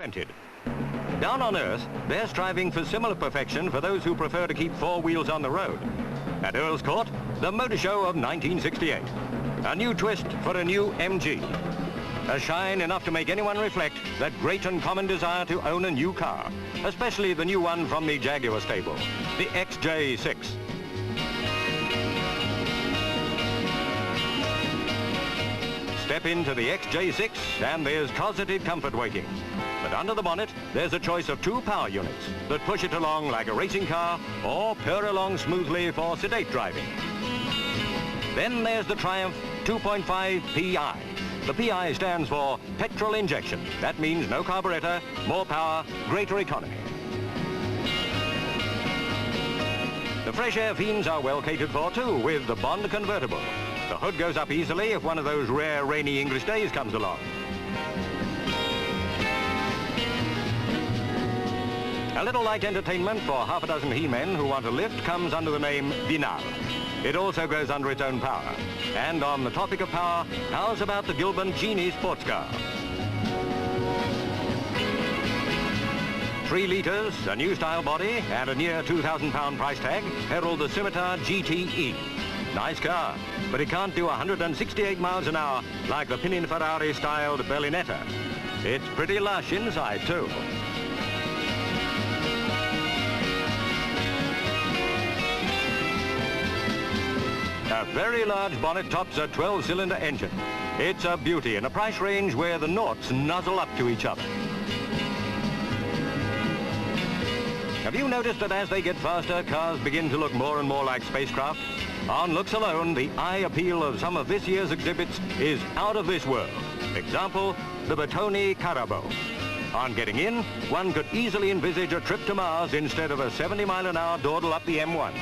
pointed. Down on Earth, they're striving for similar perfection for those who prefer to keep four wheels on the road. At Earl's Court, the motor show of 1968. A new twist for a new MG. A shine enough to make anyone reflect that great and common desire to own a new car, especially the new one from the Jaguar stable, the XJ6. Step into the XJ6 and there's closeted comfort waiting. But under the bonnet, there's a choice of two power units that push it along like a racing car or purr along smoothly for sedate driving. Then there's the Triumph 2.5 PI. The PI stands for petrol injection. That means no carburetor, more power, greater economy. The fresh air fiends are well catered for too with the Bond convertible. The hood goes up easily if one of those rare rainy English days comes along. A little light entertainment for half a dozen he-men who want a lift comes under the name Vignale. It also goes under its own power. And on the topic of power, how's about the Gilbern Genie sports car? 3 litres, a new style body, and a near £2,000 price tag herald the Scimitar GTE. Nice car, but it can't do 168 miles an hour like the Pininfarina styled Berlinetta. It's pretty lush inside too. A very large bonnet tops a 12-cylinder engine. It's a beauty in a price range where the noughts nuzzle up to each other. Have you noticed that as they get faster, cars begin to look more and more like spacecraft? On looks alone, the eye appeal of some of this year's exhibits is out of this world. Example, the Bertone Carabo. On getting in, one could easily envisage a trip to Mars instead of a 70-mile-an-hour dawdle up the M1.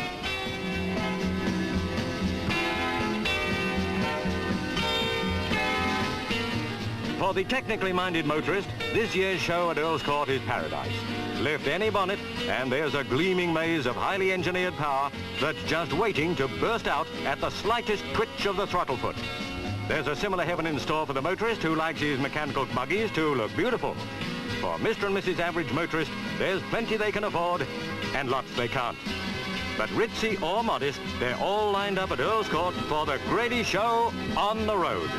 For the technically minded motorist, this year's show at Earl's Court is paradise. Lift any bonnet, and there's a gleaming maze of highly engineered power that's just waiting to burst out at the slightest twitch of the throttle foot. There's a similar heaven in store for the motorist who likes his mechanical buggies to look beautiful. For Mr. and Mrs. Average Motorist, there's plenty they can afford, and lots they can't. But ritzy or modest, they're all lined up at Earl's Court for the greatest show on the road.